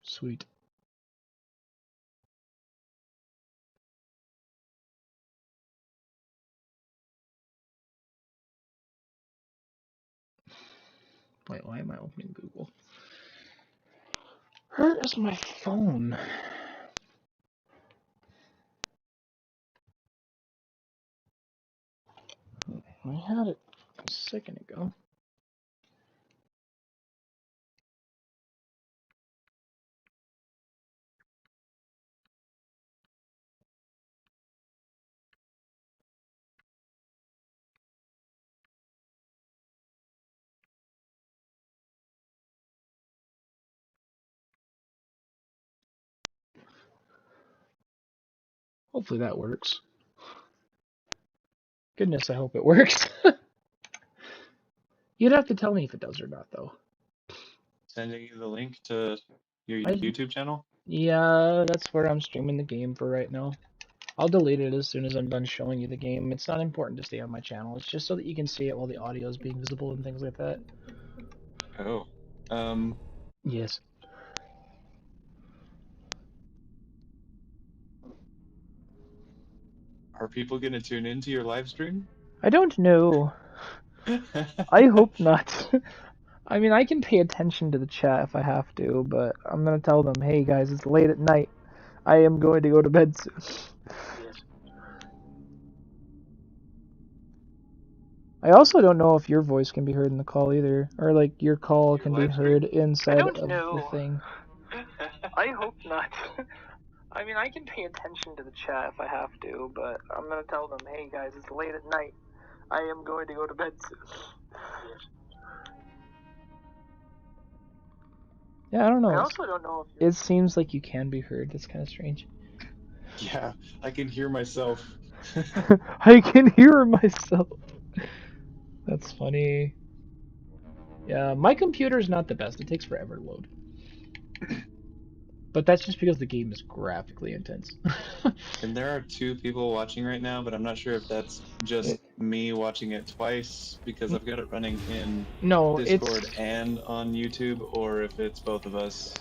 Sweet. Wait, why am I opening Google? Where is my phone? I had it a second ago. Hopefully that works. Goodness, I hope it works. You'd have to tell me if it does or not, though. Sending you the link to your YouTube channel? Yeah, that's where I'm streaming the game for right now. I'll delete it as soon as I'm done showing you the game. It's not important to stay on my channel. It's just so that you can see it while the audio is being visible and things like that. Oh. Yes. Are people gonna tune into your live stream? I don't know. I hope not. I mean, I can pay attention to the chat if I have to, but I'm gonna tell them, hey guys, it's late at night. I am going to go to bed soon. I also don't know if your voice can be heard in the call either, or like your call can be heard inside of the thing. I hope not. I mean, I can pay attention to the chat if I have to, but I'm gonna tell them, hey guys, it's late at night. I am going to go to bed soon. Yeah, I don't know. I also don't know if it seems like you can be heard. That's kind of strange. Yeah, I can hear myself. I can hear myself. That's funny. Yeah, my computer's not the best. It takes forever to load. But that's just because the game is graphically intense. And there are 2 people watching right now, but I'm not sure if that's just me watching it twice because I've got it running in Discord and on YouTube, or if it's both of us.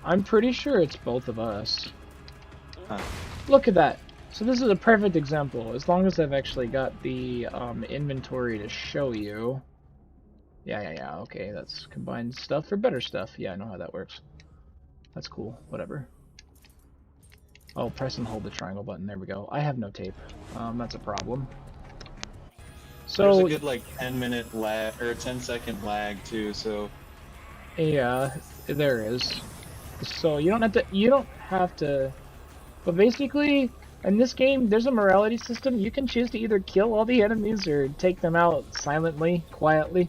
I'm pretty sure it's both of us. Huh. Look at that. So this is a perfect example. As long as I've actually got the inventory to show you. Yeah, okay, that's combined stuff for better stuff. Yeah, I know how that works. That's cool, whatever. Oh, press and hold the triangle button, there we go. I have no tape. That's a problem. So there's a good like 10-minute lag, or 10-second lag too, so... Yeah, there is. So you don't have to, but basically, in this game, there's a morality system. You can choose to either kill all the enemies or take them out silently, quietly.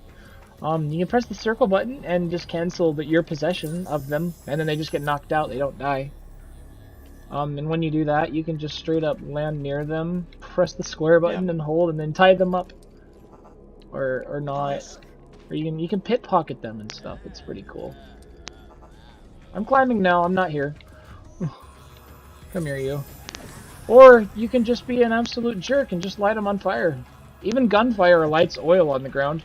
You can press the circle button and just cancel your possession of them, and then they just get knocked out, they don't die. And when you do that, you can just straight up land near them, press the square button and hold, and then tie them up. Or not. Nice. Or you can pickpocket them and stuff, it's pretty cool. I'm climbing now, I'm not here. Come here, you. Or you can just be an absolute jerk and just light them on fire. Even gunfire lights oil on the ground.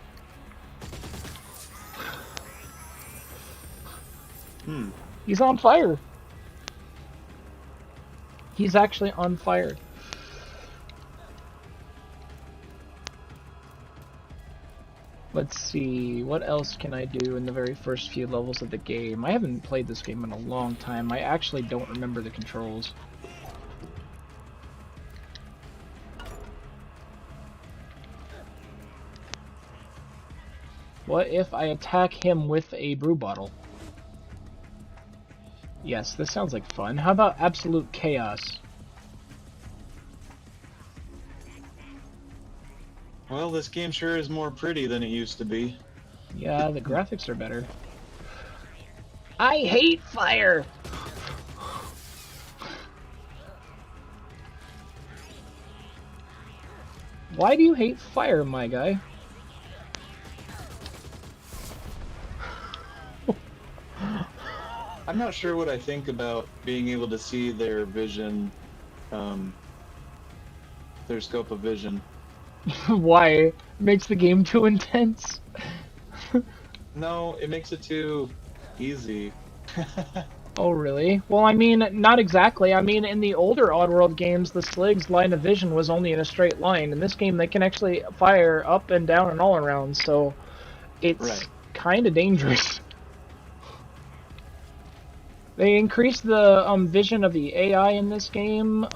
He's on fire. He's actually on fire. Let's see, what else can I do in the very first few levels of the game? I haven't played this game in a long time. I actually don't remember the controls. What if I attack him with a brew bottle? Yes, this sounds like fun. How about absolute chaos? Well, this game sure is more pretty than it used to be. Yeah, the graphics are better. I hate fire! Why do you hate fire, my guy? I'm not sure what I think about being able to see their vision, their scope of vision. Why? It makes the game too intense? No, it makes it too easy. Oh, really? Well, I mean, not exactly. I mean, in the older Oddworld games, the Slig's line of vision was only in a straight line. In this game, they can actually fire up and down and all around, so it's kind of dangerous. They increased the vision of the AI in this game.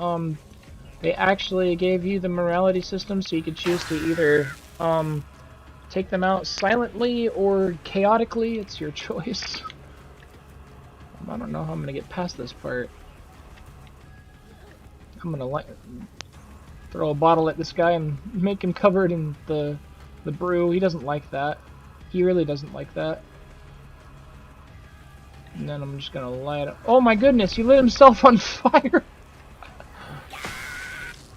They actually gave you the morality system, so you could choose to either take them out silently or chaotically. It's your choice. I don't know how I'm gonna get past this part. I'm gonna throw a bottle at this guy and make him covered in the brew. He doesn't like that. He really doesn't like that. And then I'm just gonna light it. Oh my goodness, he lit himself on fire!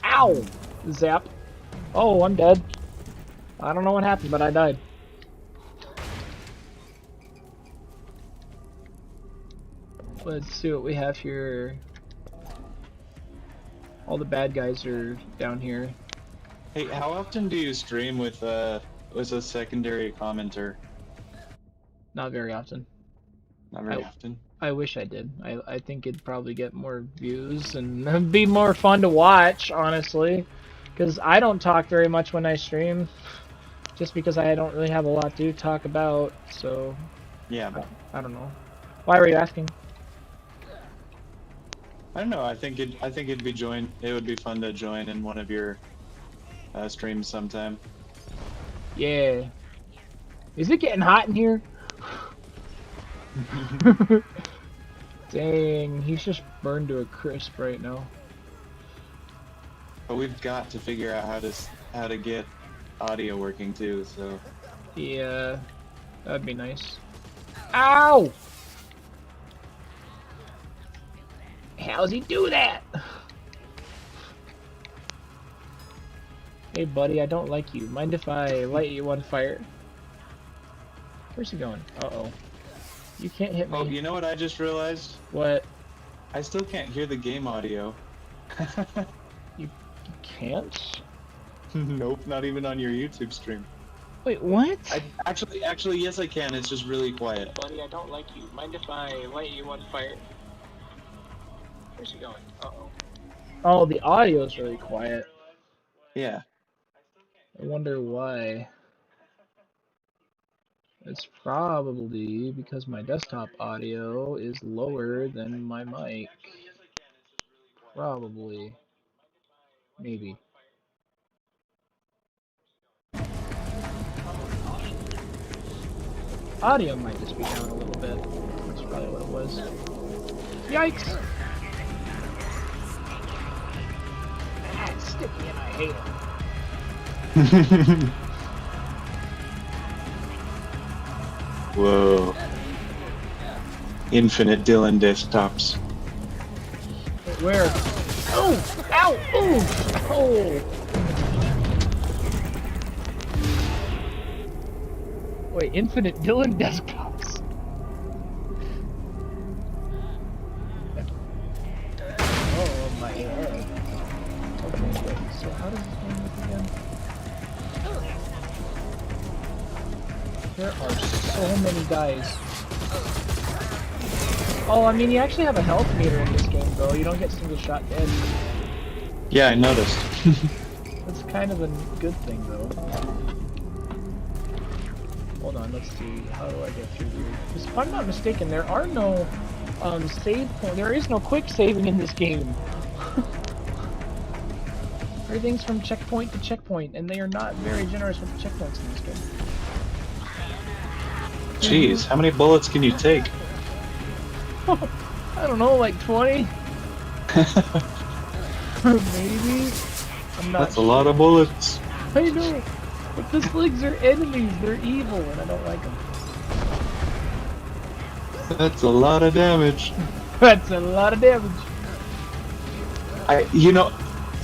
Ow! Zap. Oh, I'm dead. I don't know what happened, but I died. Let's see what we have here. All the bad guys are down here. Hey, how often do you stream with a secondary commenter? Not very often. Not very often? I wish I did. I think it'd probably get more views and it'd be more fun to watch, honestly. Because I don't talk very much when I stream. Just because I don't really have a lot to talk about, so... Yeah. I don't know. Why were you asking? I don't know. I think it would be fun to join in one of your streams sometime. Yeah. Is it getting hot in here? Dang, he's just burned to a crisp right now. But we've got to figure out how to get audio working too. So. Yeah, that'd be nice. Ow! How's he do that? Hey buddy, I don't like you. Mind if I light you on fire? Where's he going? Uh-oh. You can't hit me. Oh, you know what I just realized? What? I still can't hear the game audio. You can't? Nope, not even on your YouTube stream. Wait, what? Actually, yes I can. It's just really quiet. Buddy, I don't like you. Mind if I light you on fire? Where's he going? Uh-oh. Oh, the audio's really quiet. Yeah. I wonder why. It's probably because my desktop audio is lower than my mic. Probably. Maybe. Audio might just be down a little bit. That's probably what it was. Yikes! That's sticky and I hate it. Whoa. Infinite Dylan desktops. Wait, where? Oh! Ow! Ooh! Oh! Wait, Infinite Dylan desktops. Oh, my head. Okay, wait, so how does this one look again? There are so many guys. Oh, I mean, you actually have a health meter in this game, though. You don't get single shot dead. Yeah, I noticed. That's kind of a good thing, though. Hold on, let's see. How do I get through here? Because if I'm not mistaken, there are no save point. There is no quick saving in this game. Everything's from checkpoint to checkpoint, and they are not very generous with the checkpoints in this game. Jeez, how many bullets can you take? I don't know, like 20? Maybe? I'm not That's a lot of bullets. I know, but the Sligs are enemies, they're evil, and I don't like them. That's a lot of damage. That's a lot of damage.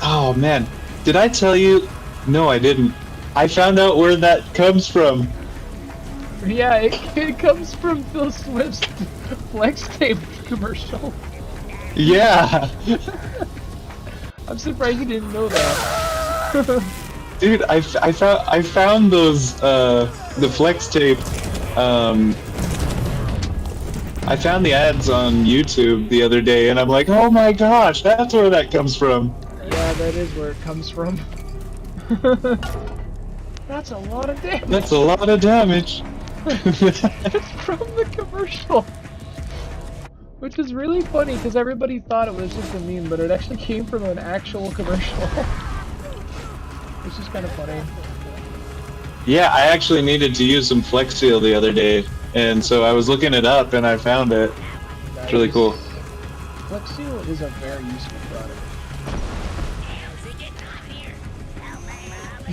Oh man, did I tell you? No, I didn't. I found out where that comes from. Yeah, it comes from Phil Swift's flex tape commercial. Yeah. I'm surprised you didn't know that. Dude, I found those the flex tape. I found the ads on YouTube the other day, and I'm like, oh my gosh, that's where that comes from. Yeah, that is where it comes from. That's a lot of damage. That's a lot of damage. It's from the commercial. Which is really funny, because everybody thought it was just a meme, but it actually came from an actual commercial. Which is kind of funny. Yeah, I actually needed to use some Flex Seal the other day, and so I was looking it up and I found it. It's really cool. Flex Seal is a very useful product.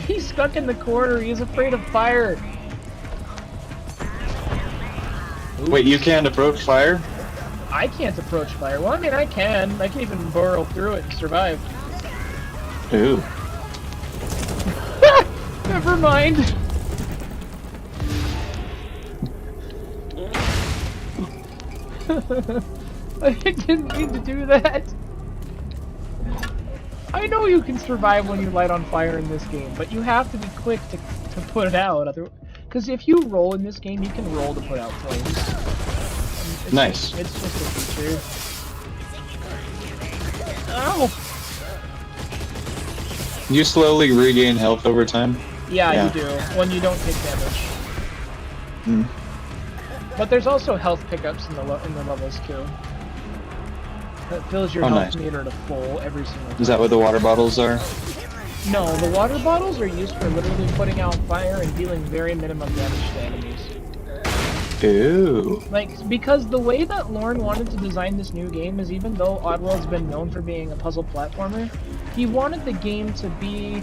He's stuck in the corner, he's afraid of fire. Oops. Wait, you can't approach fire? I can't approach fire. Well, I mean, I can even burrow through it and survive. Ooh. Never mind. I didn't mean to do that. I know you can survive when you light on fire in this game, but you have to be quick to put it out. Because if you roll in this game, you can roll to put out flames. Nice. It's just a feature. Ow! You slowly regain health over time? Yeah, you do, when you don't take damage. Mm. But there's also health pickups in the levels too. That fills your health meter to full every single time. Is that what the water bottles are? No, the water bottles are used for literally putting out fire and dealing very minimum damage to enemies. Ooh. Like, because the way that Lorne wanted to design this new game is, even though Oddworld's been known for being a puzzle platformer, he wanted the game to be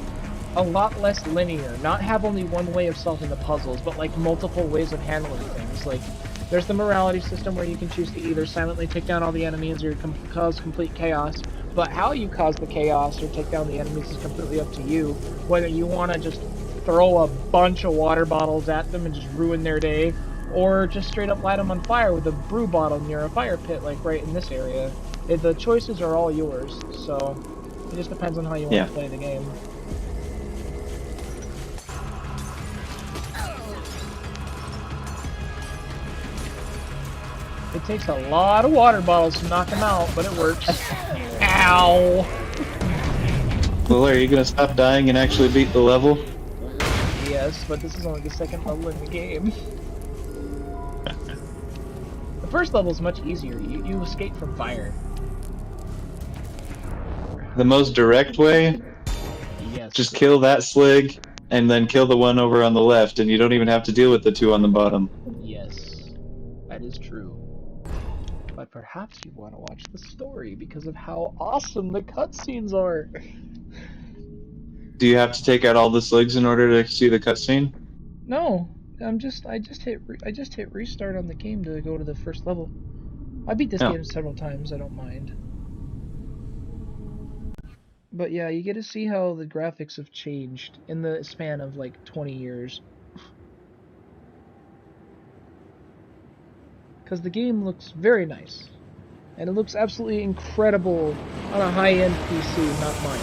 a lot less linear, not have only one way of solving the puzzles, but like multiple ways of handling things. Like, there's the morality system where you can choose to either silently take down all the enemies or cause complete chaos, but how you cause the chaos or take down the enemies is completely up to you. Whether you want to just throw a bunch of water bottles at them and just ruin their day, or just straight up light them on fire with a brew bottle near a fire pit, like right in this area. The choices are all yours, so it just depends on how you want to play the game. It takes a lot of water bottles to knock them out, but it works. Ow! Well, are you gonna stop dying and actually beat the level? Yes, but this is only the second level in the game. The first level is much easier. You escape from fire. The most direct way? Yes. Just kill that slig, and then kill the one over on the left, and you don't even have to deal with the two on the bottom. Yes, that is true. But perhaps you want to watch the story because of how awesome the cutscenes are. Do you have to take out all the sligs in order to see the cutscene? No, I just hit restart on the game to go to the first level. I beat this game several times. I don't mind. But yeah, you get to see how the graphics have changed in the span of like 20 years. Because the game looks very nice. And it looks absolutely incredible on a high-end PC, not mine.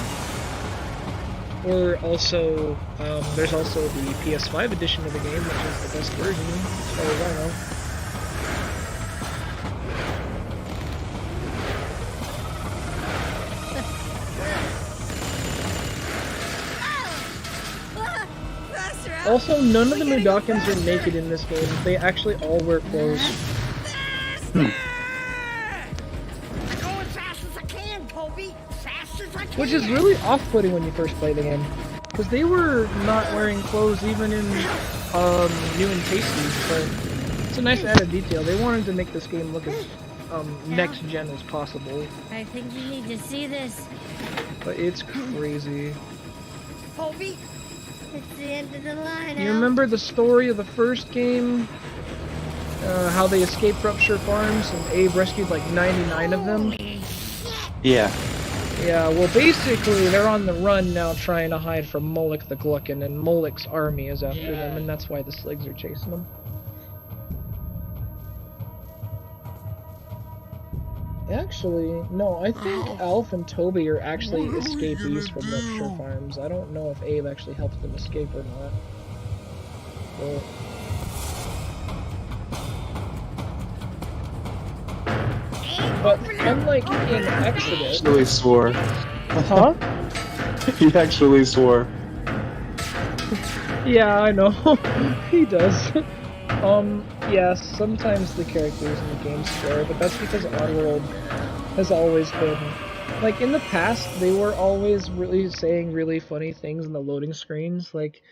Or also, there's also the PS5 edition of the game, which is the best version, as far as I know. Also, none of the Mudokons are naked in this game. They actually all wear clothes. Which is really off-putting when you first play the game. Because they were not wearing clothes even in New and Tasty, but it's a nice added detail. They wanted to make this game look as next-gen as possible. I think you need to see this. But it's crazy. Colby, it's the end of the line. You remember the story of the first game? How they escaped Rupture Farms and Abe rescued like 99 of them? Yeah. Yeah, well basically they're on the run now trying to hide from Moloch the Gluckin, and Moloch's army is after them, and that's why the Sligs are chasing them. Actually, no, I think Alf and Toby are actually escapees from Rupture Farms. I don't know if Abe actually helped them escape or not. But But unlike in Exodus... He actually swore. Huh? He actually swore. Yeah, I know. He does. Yes, sometimes the characters in the game swear, but that's because Oddworld has always been... Like, in the past, they were always really saying really funny things in the loading screens, like,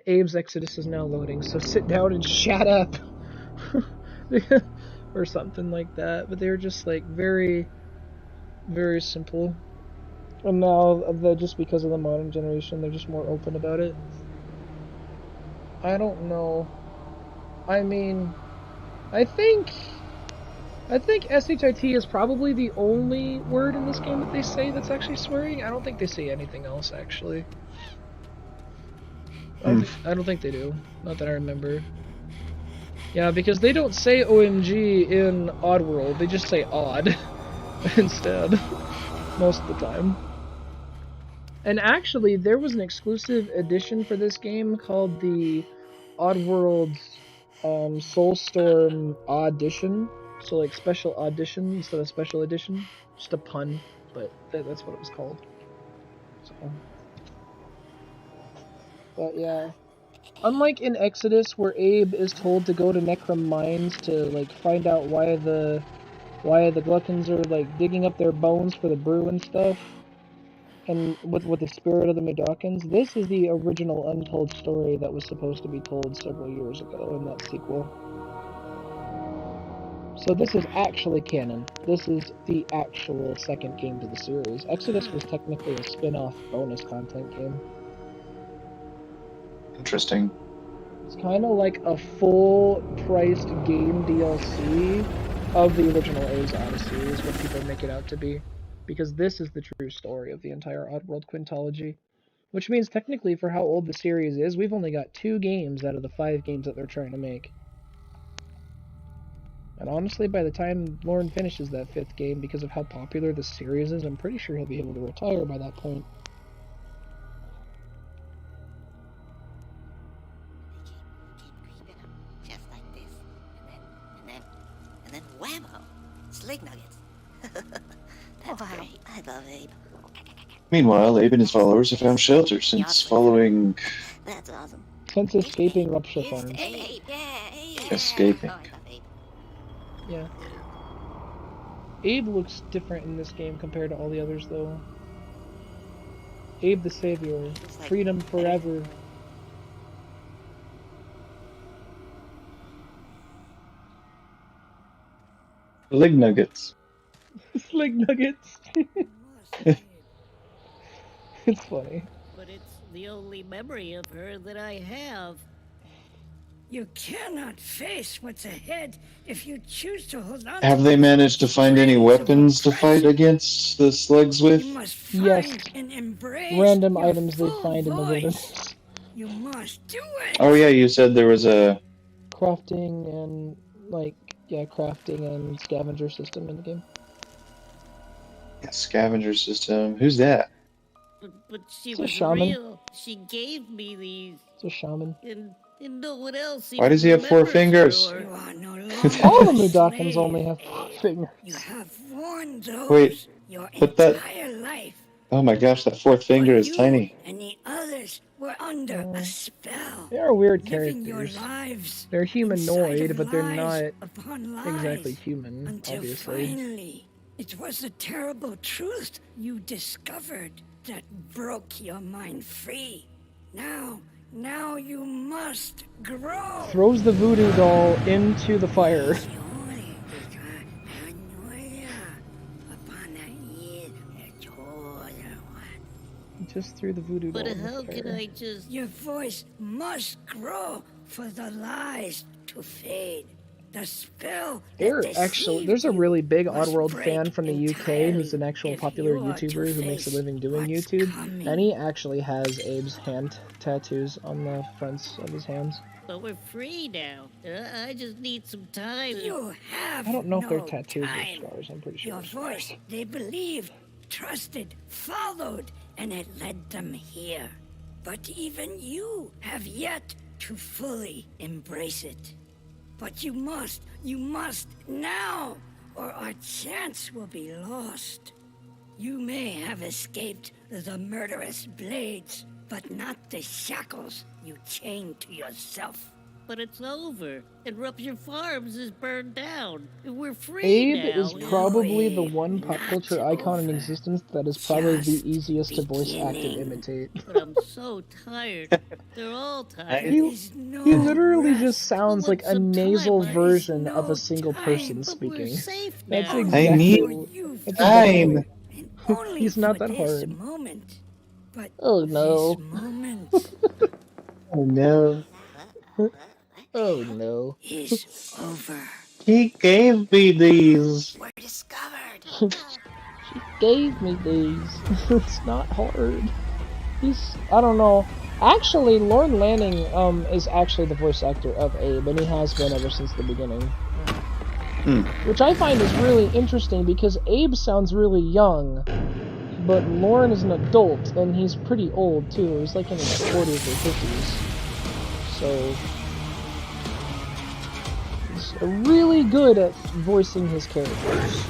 Abe's Exodus is now loading, so sit down and shut up! Or something like that, but they were just, like, very, very simple. And now, just because of the modern generation, they're just more open about it. I don't know. I mean, I think SHIT is probably the only word in this game that they say that's actually swearing. I don't think they say anything else, actually. I don't think they do. Not that I remember. Yeah, because they don't say OMG in Oddworld. They just say odd instead. Most of the time. And actually, there was an exclusive edition for this game called the Oddworld Soulstorm Audition. So like special audition instead of special edition. Just a pun, but that's what it was called. So. But yeah. Unlike in Exodus, where Abe is told to go to Necrom Mines to like find out why the Gluckins are like digging up their bones for the brew and stuff, and with the spirit of the Medokins, this is the original untold story that was supposed to be told several years ago in that sequel. So this is actually canon. This is the actual second game to the series. Exodus was technically a spin-off bonus content game. Interesting. It's kind of like a full-priced game DLC of the original Abe's Odyssey, is what people make it out to be. Because this is the true story of the entire Oddworld quintology. Which means technically, for how old the series is, we've only got 2 games out of the 5 games that they're trying to make. And honestly, by the time Lauren finishes that 5th game, because of how popular the series is, I'm pretty sure he'll be able to retire by that point. Just like this. And then whammo! Slig nuggets. That's great. I love Abe. Meanwhile, Abe and his followers have found shelter since following... That's awesome. Since escaping Rupture Farms. Abe. Yeah, Abe. Escaping. Oh, I love Abe. Yeah. Abe looks different in this game compared to all the others, though. Abe the Savior. Freedom forever. Leg nuggets. Slig nuggets. It's funny. But it's the only memory of her that I have. You cannot face what's ahead if you choose to hold on. Have they managed to find any weapons to fight against the slugs with? You must find Yes. and embrace Random your items they full find in the voice. wilderness. You must do it. Oh yeah, you said there was a... Crafting and, like, yeah, crafting and scavenger system in the game. scavenger system. Who's that? But she It's a was shaman. real. She gave me these, It's a shaman. and no one else. Why does he have 4 fingers? You are no longer All the a Mudokons slave. only have 4 fingers. You have worn those Wait, your but that- entire life. Oh my gosh, that 4th finger But is you tiny. And the others were under a spell. They are weird Living your characters. lives They're humanoid, inside of but they're lies not upon lies exactly human, until obviously. finally it was the terrible truth you discovered that broke your mind free. Now you must grow. Throws the voodoo doll into the fire. Just threw the voodoo doll But in the how fire. can I just... Your voice must grow for the lies to fade. The spell There's a really big Oddworld fan from the UK who's an actual if popular you are to YouTuber who makes a face living doing what's YouTube, coming. and he actually has Abe's hand tattoos on the fronts of his hands. But we're free now. I just need some time. You have I don't know if they're no tattoos time. or scars, I'm pretty sure. Your they're scars. voice, they believed, trusted, followed, and it led them here. But even you have yet to fully embrace it. But you must now, or our chance will be lost. You may have escaped the murderous blades, but not the shackles you chained to yourself. But it's over, and Rupture Farms is burned down. We're free Abe now. is probably the Abe, one pop not culture icon in over. existence that is probably the Just easiest to voice act and beginning. imitate. But I'm so tired. They're all tired. There's no He literally rest. just sounds But like with a some nasal time, version there is of a no single time. person But we're speaking. safe That's now. exactly. I need that's time. exactly- And only He's not for that this hard. moment. But Oh no. this moment Oh no. Oh no. is over. He gave me these. We're discovered. She gave me these. It's not hard. I don't know. Actually, Lorne Lanning is actually the voice actor of Abe, and he has been ever since the beginning. Which I find is really interesting because Abe sounds really young, but Lorne is an adult, and he's pretty old too. He's like in his 40s or 50s. So he's really good at voicing his characters.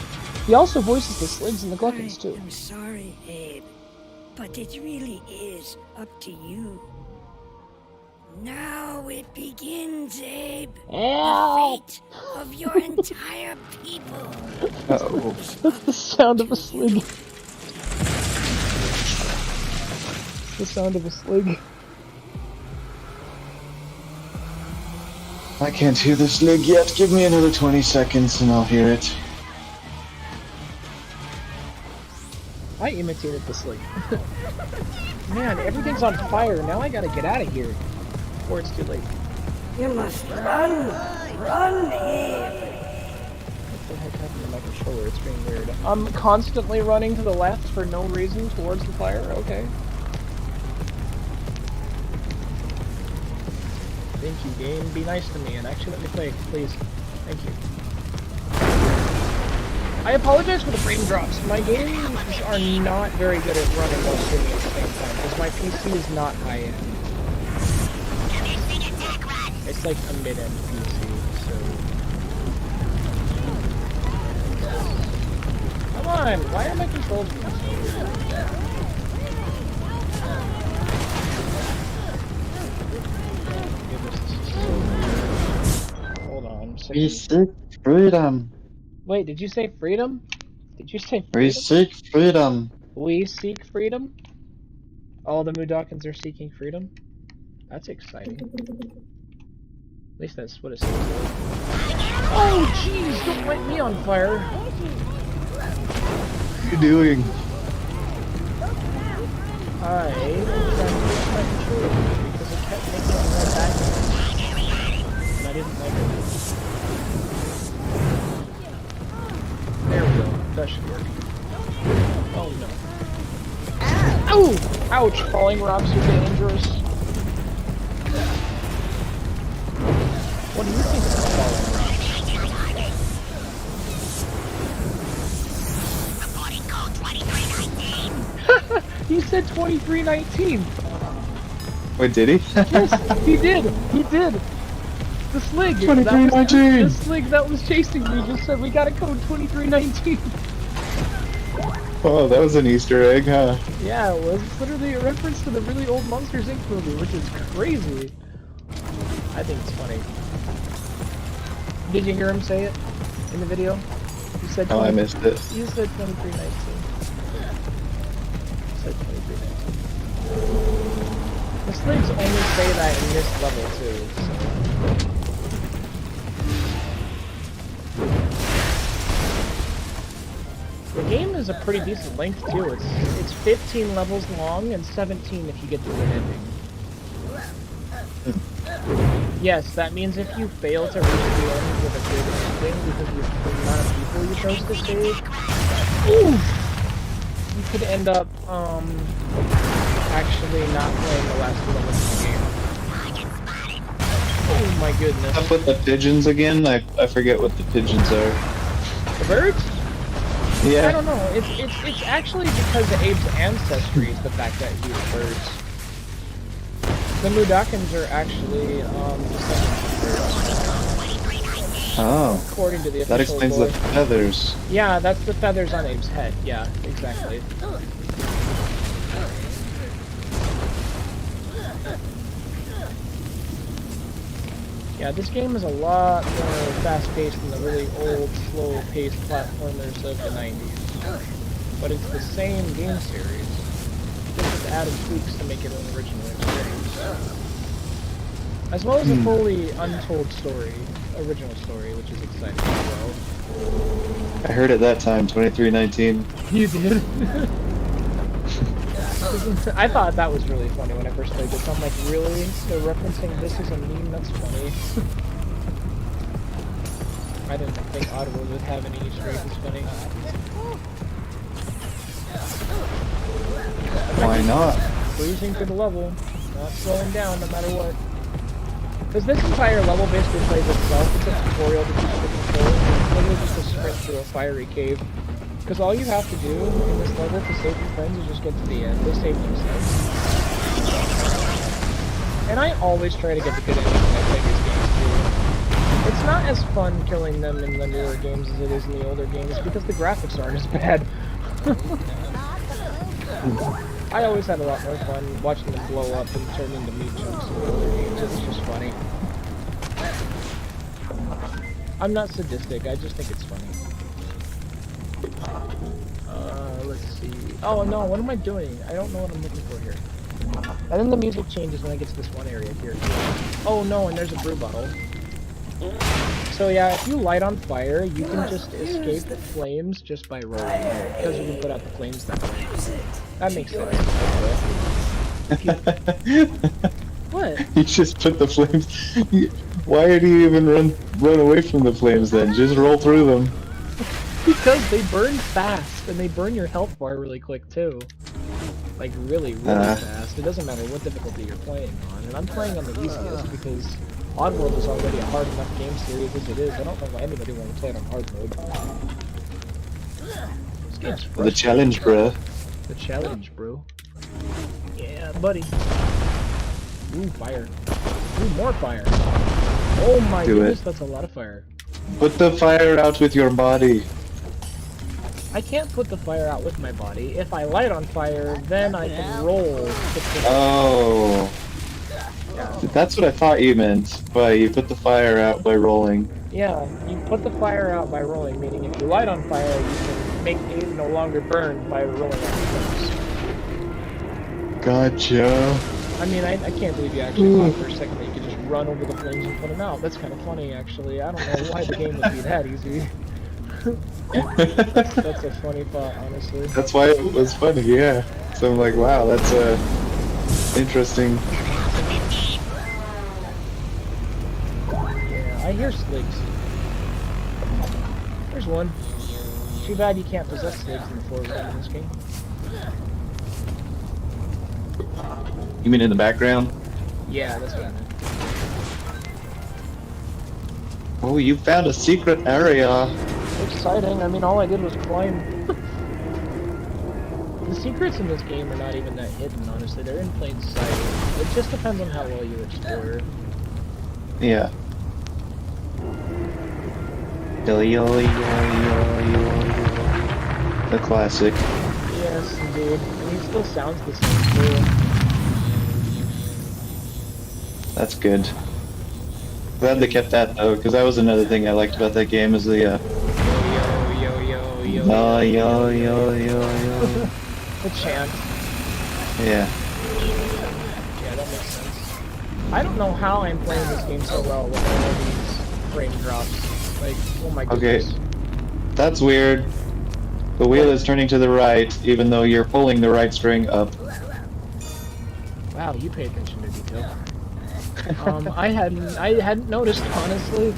He also voices the Sligs and the Gluckins too. I'm sorry, Abe, but it really is up to you. Now it begins, Abe. Ow! The fate of your entire people. Uh-oh. That's the sound of a Slig. The sound of a Slig. I can't hear the Slig yet. Give me another 20 seconds and I'll hear it. I imitated the Slig. Man, everything's on fire. Now I gotta get out of here. Before it's too late. You must run! Run, Abe! What the heck happened to my controller? It's being weird. I'm constantly running to the left for no reason towards the fire. Okay. Thank you, game. Be nice to me and actually let me play, please. Thank you. I apologize for the frame drops. My games are not very good at running while streaming at the same time because my PC is not high-end. It's like a mid-end PC, so... Come on! Why are my controls being so weird? Hold on. We seek freedom. Wait, did you say freedom? Did you say freedom? We seek freedom. We seek freedom? All the Mudokons are seeking freedom? That's exciting. At least that's what it says. Oh, jeez! Don't light me on fire! What are you doing? I am trying to use my controller because it kept making it more back. And I didn't like it. There we go. That should work. Oh no. Ow! Ouch! Falling rocks are dangerous. What do you think about falling rocks? Reporting code 2319. He said 2319! Wait, did he? Yes, he did! He did! The Slig! 2319! The Slig that was chasing me just said we got a code 2319! Oh, that was an Easter egg, huh? Yeah, it was. It's literally a reference to the really old Monsters Inc. movie, which is crazy. I think it's funny. Did you hear him say it in the video? He said Oh, I missed it. You said 2319. He said 2319. The Sligs only say that in this level too, so. The game is a pretty decent length too. It's 15 levels long and 17 if you get to the ending. Yes, that means if you fail to reach the end with a good ending because of the amount of people you chose to save, you could end up actually not playing the last two levels of the game. Oh my goodness. Up with the pigeons again? I forget what the pigeons are. The birds? Yeah. I don't know. It's actually because of Abe's ancestry is the fact that he was birds. The Mudokons are actually descendants of birds. Oh. According to the official That explains lore. the feathers. Yeah, that's the feathers on Abe's head. Yeah, exactly. Yeah, this game is a lot more fast-paced than the really old, slow-paced platformers of the 90s. But it's the same game series. Just added tweaks to make it an original experience. As well as a fully untold story, original story, which is exciting as well. I heard at that time, 2319. You did? I thought that was really funny when I first played this. I'm like, really? They're referencing this as a meme? That's funny. I didn't think Oddworld would have any Easter eggs. It's funny. Why not? Cruising through the level, not slowing down no matter what. Because this entire level basically plays itself. It's a tutorial to teach the controls. It's literally just a sprint through a fiery cave. Because all you have to do in this level to save your friends is just get to the end. They save themselves. And I always try to get the good ending when I play these games too. It's not as fun killing them in the newer games as it is in the older games because the graphics aren't as bad. I always had a lot more fun watching them blow up and turn into meat chunks in the older games. It's just funny. I'm not sadistic, I just think it's funny. Let's see. Oh no, what am I doing? I don't know what I'm looking for here. And then the music changes when I get to this one area here. Oh no, and there's a brew bottle. So yeah, if you light on fire, you can just escape the flames just by rolling, because you can put out the flames that way. That makes sense. What? You just put the flames... Why do you even run away from the flames then? Just roll through them. Because they burn fast, and they burn your health bar really quick too. Like really fast. It doesn't matter what difficulty you're playing on, and I'm playing on the easiest because Oddworld is already a hard enough game series as it is. I don't know why anybody wants to play it on hard mode. This game's frustrating. The challenge, bruh. The challenge, bro. Yeah, buddy. Ooh, fire. Ooh, more fire. Oh my goodness, that's a lot of fire. Put the fire out with your body. I can't put the fire out with my body. If I light on fire, then I can roll. Oh. Yeah. That's what I thought you meant, by you put the fire out by rolling. Yeah, you put the fire out by rolling, meaning if you light on fire, you can make it no longer burn by rolling on flames. Gotcha. I mean, I can't believe you actually thought for a second that you could just run over the flames and put them out. That's kind of funny, actually. I don't know why the game would be that easy. That's a funny thought, honestly. That's why it was funny, yeah. So I'm like, wow, that's interesting. Yeah, I hear sligs. There's one. Too bad you can't possess sligs in the foreground in this game. You mean in the background? Yeah, that's what I meant. Oh, you found a secret area. Exciting. I mean, all I did was climb. The secrets in this game are not even that hidden, honestly. They're in plain sight. It just depends on how well you explore. Yeah. The classic. Yes, indeed. And he still sounds the same, too. That's good. Glad they kept that though, because that was another thing I liked about that game is the Yo. The chant. Yeah. Yeah, that makes sense. I don't know how I'm playing this game so well with all of these frame drops. Like, oh my goodness. Okay. That's weird. The wheel is turning to the right, even though you're pulling the right string up. Wow, you pay attention to detail. I hadn't noticed, honestly.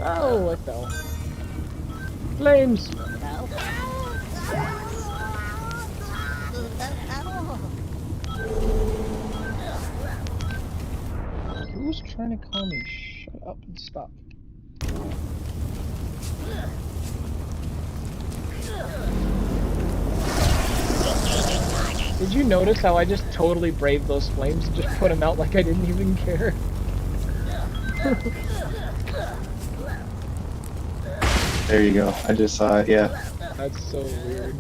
Oh, I fell. Flames! Who's trying to call me? Shut up and stop. Did you notice how I just totally braved those flames and just put them out like I didn't even care? There you go. I just saw it, yeah. That's so weird.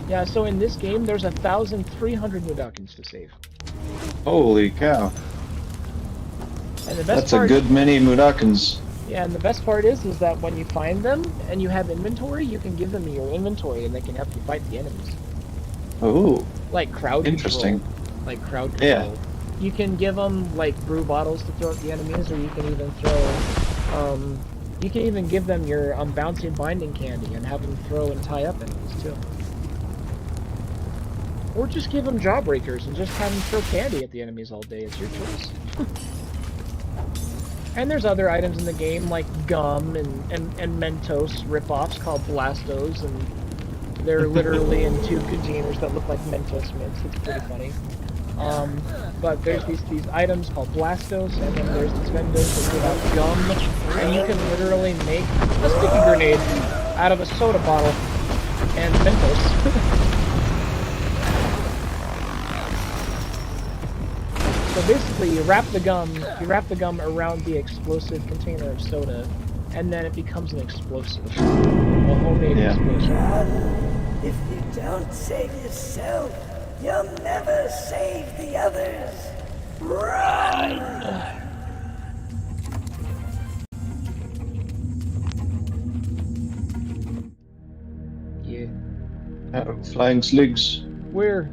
Yeah, so in this game, there's 1,300 Mudokons to save. Holy cow. And the best That's part, a good many Mudokons. Yeah, and the best part is that when you find them and you have inventory, you can give them your inventory and they can help you fight the enemies. Oh. Like crowd Interesting. control. Like crowd control. Yeah. You can give them like brew bottles to throw at the enemies, or you can even throw, you can even give them your bouncy binding candy and have them throw and tie up enemies too. Or just give them jawbreakers and just have them throw candy at the enemies all day. It's your choice. And there's other items in the game like gum and Mentos ripoffs called Blastos, and they're literally in 2 containers that look like Mentos mints. It's pretty funny. But there's these items called Blastos, and then there's these Mentos that give out gum, and you can literally make a sticky grenade out of a soda bottle and Mentos. So basically, you wrap the gum around the explosive container of soda, and then it becomes an explosive, a homemade explosion. If you don't save yourself, you'll never save the others. Run! Yeah. Flying slugs. Where?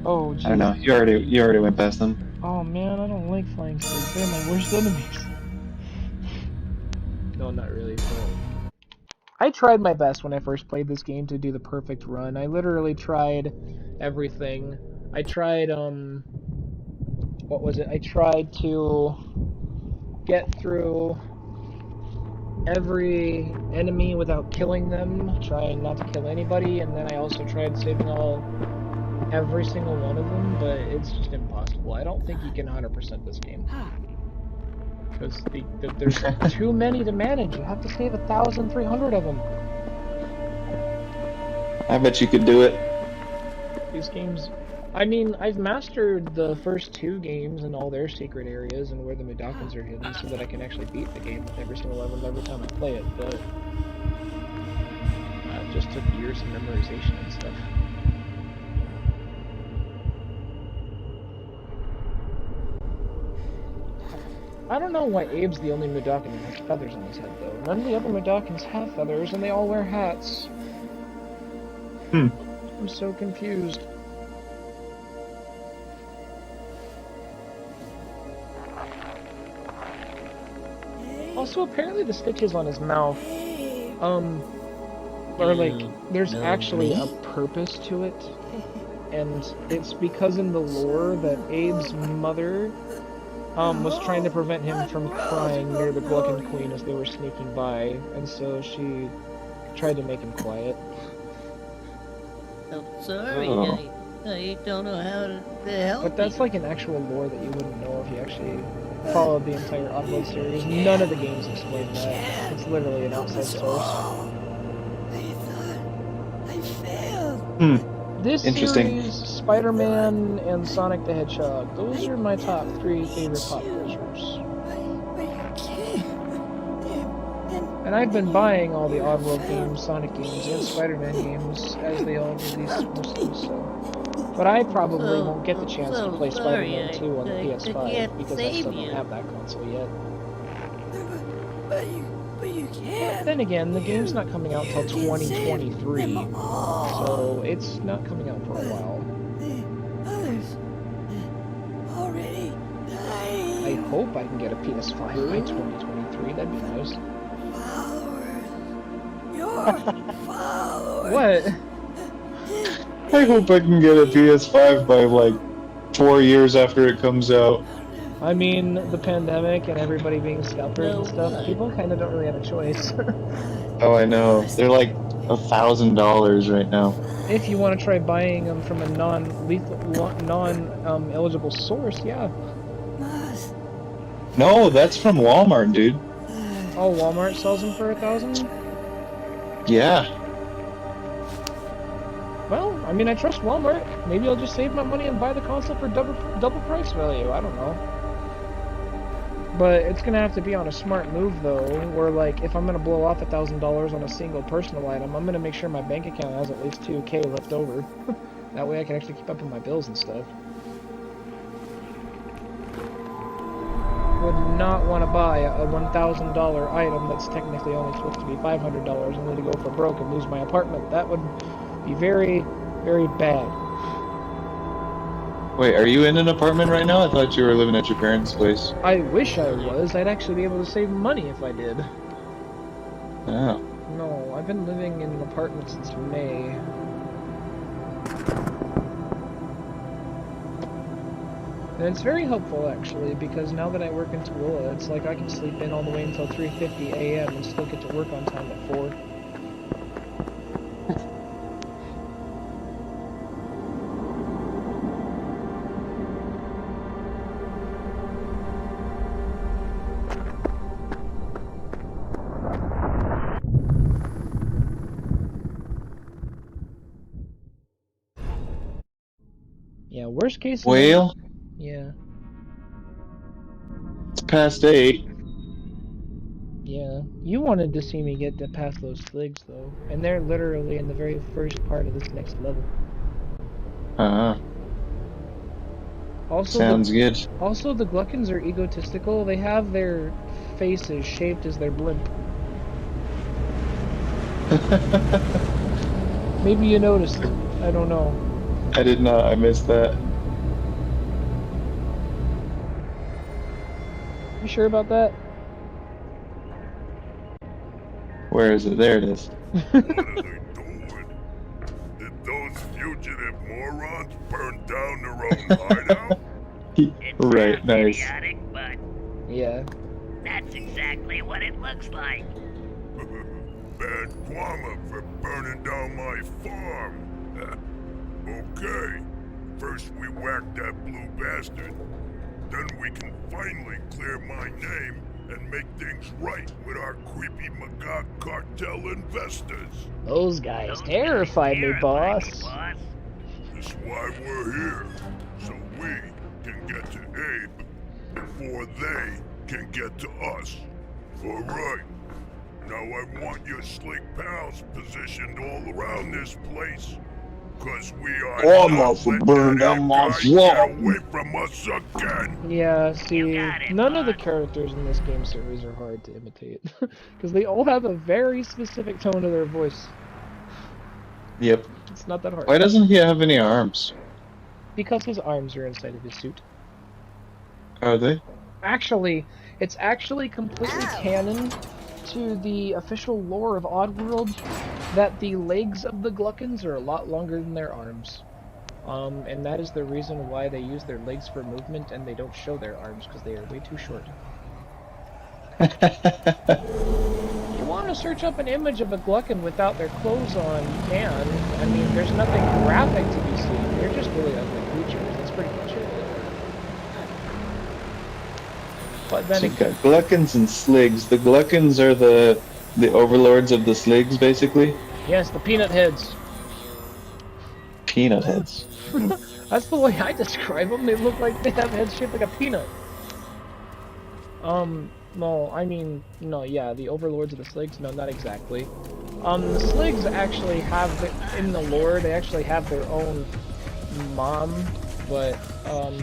Oh, geez. I don't know. You already went past them. Oh man, I don't like flying slugs. They're my worst enemies. No, not really. But I tried my best when I first played this game to do the perfect run. I literally tried everything. I tried what was it? I tried to get through every enemy without killing them, trying not to kill anybody, and then I also tried saving every single one of them, but it's just impossible. I don't think you can 100% this game. Because there's too many to manage. You have to save 1,300 of them. I bet you could do it. These games... I mean, I've mastered the first 2 games and all their secret areas and where the Mudokons are hidden so that I can actually beat the game with every single level every time I play it, but... it just took years of memorization and stuff. I don't know why Abe's the only Mudokon that has feathers on his head, though. None of the other Mudokons have feathers, and they all wear hats. I'm so confused. Also, apparently the stitches on his mouth, are like, there's actually a purpose to it. And it's because in the lore that Abe's mother was trying to prevent him from crying near the Gluckin Queen as they were sneaking by, and so she tried to make him quiet. I'm sorry, I don't know how to help But that's like an actual lore that you wouldn't know if you actually followed the entire Oddworld series. None of the games explain that. It's literally an outside source. I thought I failed. This series, Spider-Man and Sonic the Hedgehog, those are my top 3 favorite pop cultures. And I've been buying all the Oddworld games, Sonic games, and Spider-Man games as they all release mostly, so... But I probably won't get the chance to play Spider-Man 2 on the PS5 because I still don't have that console yet. But you can't. But then again, the game's not coming out until 2023, so it's not coming out for a while. The others already died. I hope I can get a PS5 by 2023, that'd be nice. Followers. Your followers. What? I hope I can get a PS5 by like 4 years after it comes out. I mean, the pandemic and everybody being scalpers and stuff, people kind of don't really have a choice. Oh, I know. They're like $1,000 right now. If you want to try buying them from a non-eligible source, yeah. No, that's from Walmart, dude. Oh, Walmart sells them for 1,000? Yeah. Well, I mean, I trust Walmart. Maybe I'll just save my money and buy the console for double price value. I don't know. But it's gonna have to be on a smart move, though, where, like, if I'm gonna blow off $1,000 on a single personal item, I'm gonna make sure my bank account has at least 2K left over. That way I can actually keep up with my bills and stuff. Would not want to buy a $1,000 item that's technically only supposed to be $500 only to go for broke and lose my apartment. That would be very, very bad. Wait, are you in an apartment right now? I thought you were living at your parents' place. I wish I was. I'd actually be able to save money if I did. Oh. No, I've been living in an apartment since May. And it's very helpful, actually, because now that I work in Tooele, it's like I can sleep in all the way until 3:50 a.m. and still get to work on time at 4. Yeah, worst case scenario. Well, yeah. It's past 8. Yeah. You wanted to see me get to past those sligs, though. And they're literally in the very first part of this next level. Also, sounds good. Also, the Gluckins are egotistical. They have their faces shaped as their blimp. Maybe you noticed. I don't know. I did not. I missed that. You sure about that? Where is it? There it is. What are they doing? Did those fugitive morons burn down their own hideout? Right, nice. Idiotic, but Yeah. that's exactly what it looks like. Bad karma for burning down my farm. Okay, first we whack that blue bastard. Then we can finally clear my name and make things right with our creepy Magog cartel investors. Those guys terrify me, boss. That's why we're here, so we can get to Abe before they can get to us. Alright, now I want your slick pals positioned all around this place. Cause we are not letting that guy get away from us again. Yeah, see, none of the characters in this game series are hard to imitate. Because they all have a very specific tone to their voice. Yep. It's not that hard. Why doesn't he have any arms? Because his arms are inside of his suit. Are they? Actually, it's actually completely canon to the official lore of Oddworld that the legs of the Gluckins are a lot longer than their arms. And that is the reason why they use their legs for movement and they don't show their arms, because they are way too short. You want to search up an image of a Gluckin without their clothes on, you can. I mean, there's nothing graphic to be seen. They're just really ugly creatures. That's pretty much it. But then So you got Gluckins and Sligs. The Gluckins are the overlords of the Sligs, basically? yes, the peanut heads. Peanut heads. That's the way I describe them. They look like they have heads shaped like a peanut. No, I mean, no, yeah, the overlords of the Sligs, no, not exactly. The Sligs actually have, in the lore, they actually have their own mom, but,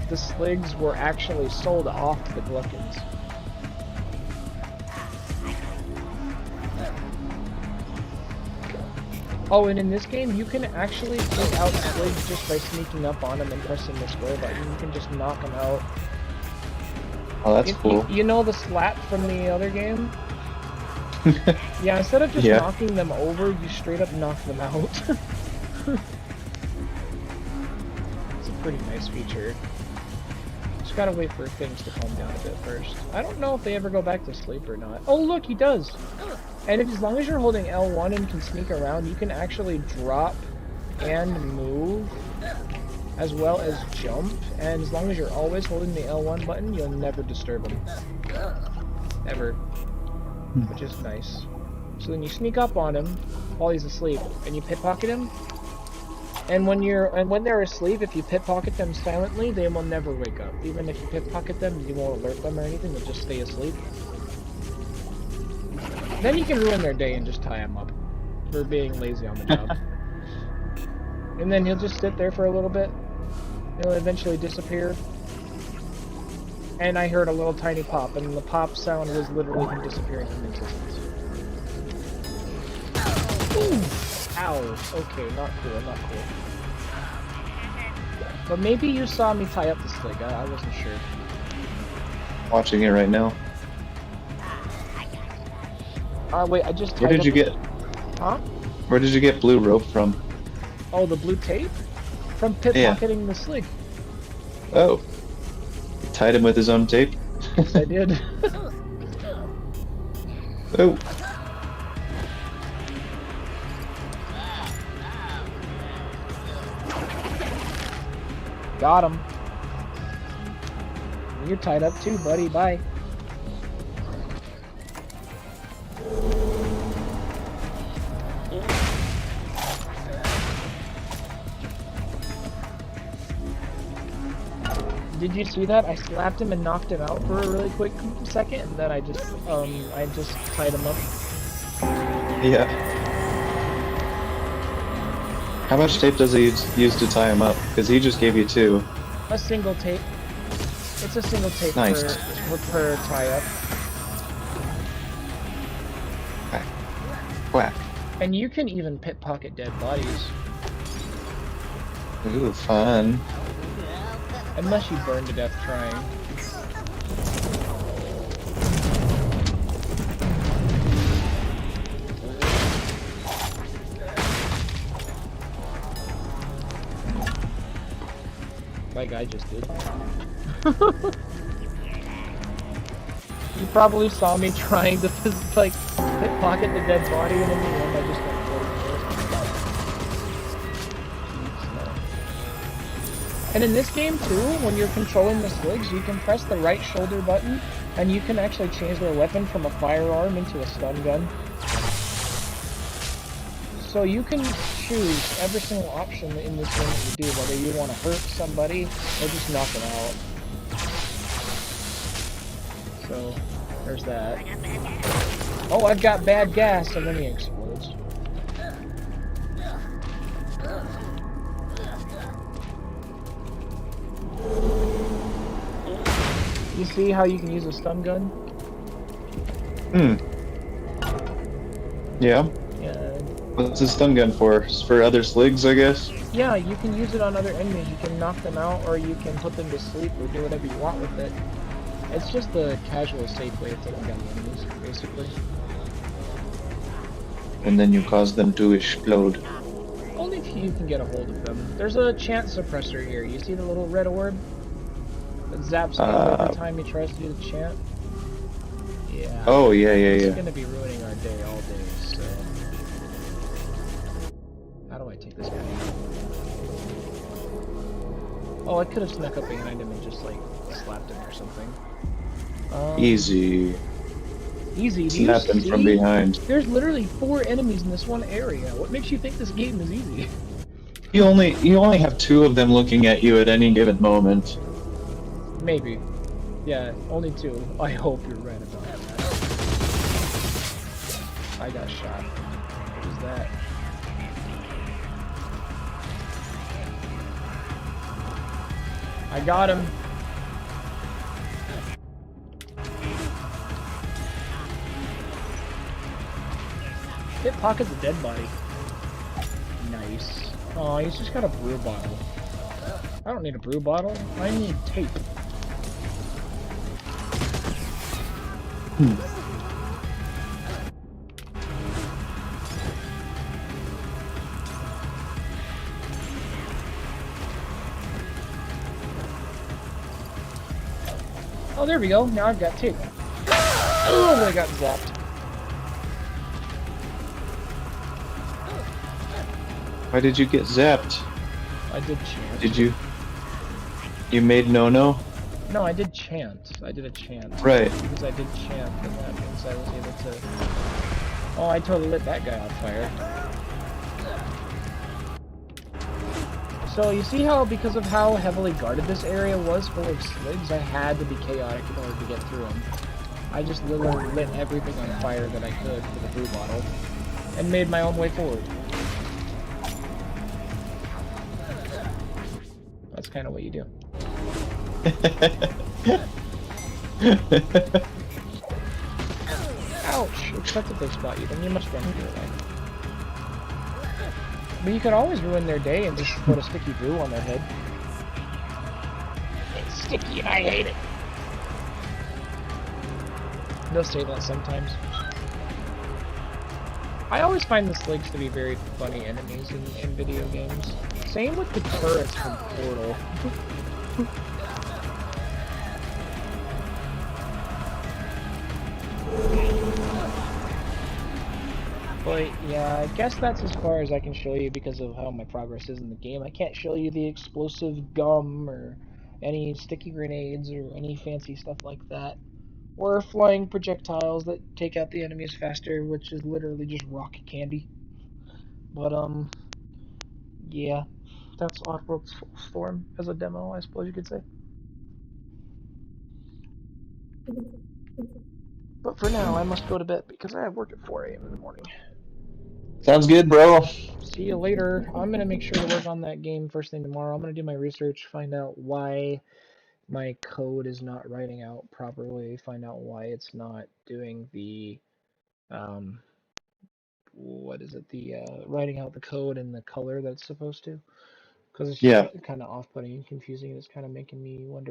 the Sligs were actually sold off to the Gluckins. Oh, and in this game, you can actually take out Sligs just by sneaking up on them and pressing the square button. You can just knock them out. Oh, that's cool. You know the slap from the other game? Yeah, instead of just knocking them over, you straight up knock them out. It's a pretty nice feature. Just gotta wait for things to calm down a bit first. I don't know if they ever go back to sleep or not. Oh look, he does! And as long as you're holding L1 and can sneak around, you can actually drop and move, as well as jump, and as long as you're always holding the L1 button, you'll never disturb them. Ever. which is nice. So then you sneak up on him while he's asleep, and you pickpocket him. And when they're asleep, if you pickpocket them silently, they will never wake up. Even if you pickpocket them, you won't alert them or anything. They'll just stay asleep. Then you can ruin their day and just tie them up for being lazy on the job. And then he'll just sit there for a little bit. He'll eventually disappear. And I heard a little tiny pop, and the pop sound was literally him disappearing from existence. Ooh. Ow. Okay, not cool, not cool. But maybe you saw me tie up the slig, I wasn't sure. Watching it right now. Wait, I just tied Where did you get... Huh? Where did you get blue rope from? Oh, the blue tape? From pickpocketing the slig. Oh. You tied him with his own tape? Yes, I did. Oh. Got him. You're tied up too, buddy. Bye. Did you see that? I slapped him and knocked him out for a really quick second, and then I just tied him up. Yeah. How much tape does he use to tie him up? Because he just gave you 2. A single tape. It's a single tape Nice. per tie-up. Quack. Quack. And you can even pickpocket dead bodies. Ooh, fun. Unless you burn to death trying. Like I just did. You probably saw me trying to like pickpocket the dead body, and in the end I just got killed. And in this game too, when you're controlling the sligs, you can press the right shoulder button, and you can actually change their weapon from a firearm into a stun gun. So you can choose every single option in this game that you do, whether you want to hurt somebody or just knock them out. So, there's that. Oh, I've got bad gas, and then he explodes. You see how you can use a stun gun? Hmm. Yeah. Yeah. What's a stun gun for? It's for other sligs, I guess? Yeah, you can use it on other enemies. You can knock them out, or you can put them to sleep, or do whatever you want with it. It's just the casual, safe way of taking down the enemies, basically. And then you cause them to explode. Only if you can get a hold of them. There's a chant suppressor here. You see the little red orb? That zaps out every time he tries to do the chant? Yeah. Oh, yeah. It's gonna be ruining our day all day, so... How do I take this guy out? Oh, I could have snuck up behind him and just, like, slapped him or something. Easy. Easy, do Slap you him see? from behind. There's literally 4 enemies in this one area. What makes you think this game is easy? You only have 2 of them looking at you at any given moment. Maybe. Yeah, only 2. I hope you're right about that. I got shot. What is that? I got him. Hit pocket's a dead body. Nice. Oh, he's just got a brew bottle. I don't need a brew bottle. I need tape. Oh, there we go. Now I've got tape. Oh, I got zapped. Why did you get zapped? I did chant. Did you? You made no-no? No, I did chant. I did a chant. Right. Because I did chant, and that means once I was able to... Oh, I totally lit that guy on fire. So you see how, because of how heavily guarded this area was full of sligs, I had to be chaotic in order to get through them. I just literally lit everything on fire that I could with a brew bottle, and made my own way forward. That's kind of what you do. Ouch! Except if they spot you, then you must run for your life. But you could always ruin their day and just put a sticky brew on their head. It's sticky and I hate it. They'll say that sometimes. I always find the sligs to be very funny enemies in video games. Same with the turrets from Portal. But yeah, I guess that's as far as I can show you because of how my progress is in the game. I can't show you the explosive gum or any sticky grenades or any fancy stuff like that. Or flying projectiles that take out the enemies faster, which is literally just rock candy. But yeah, that's Oddworld Soulstorm as a demo, I suppose you could say. But for now, I must go to bed because I have work at 4 a.m. in the morning. Sounds good, bro. See you later. I'm going to make sure to work on that game first thing tomorrow. I'm going to do my research, find out why my code is not writing out properly, find out why it's not doing the, what is it, the, writing out the code in the color that it's supposed to. Because it's just kind of off-putting and confusing, and it's kind of making me wonder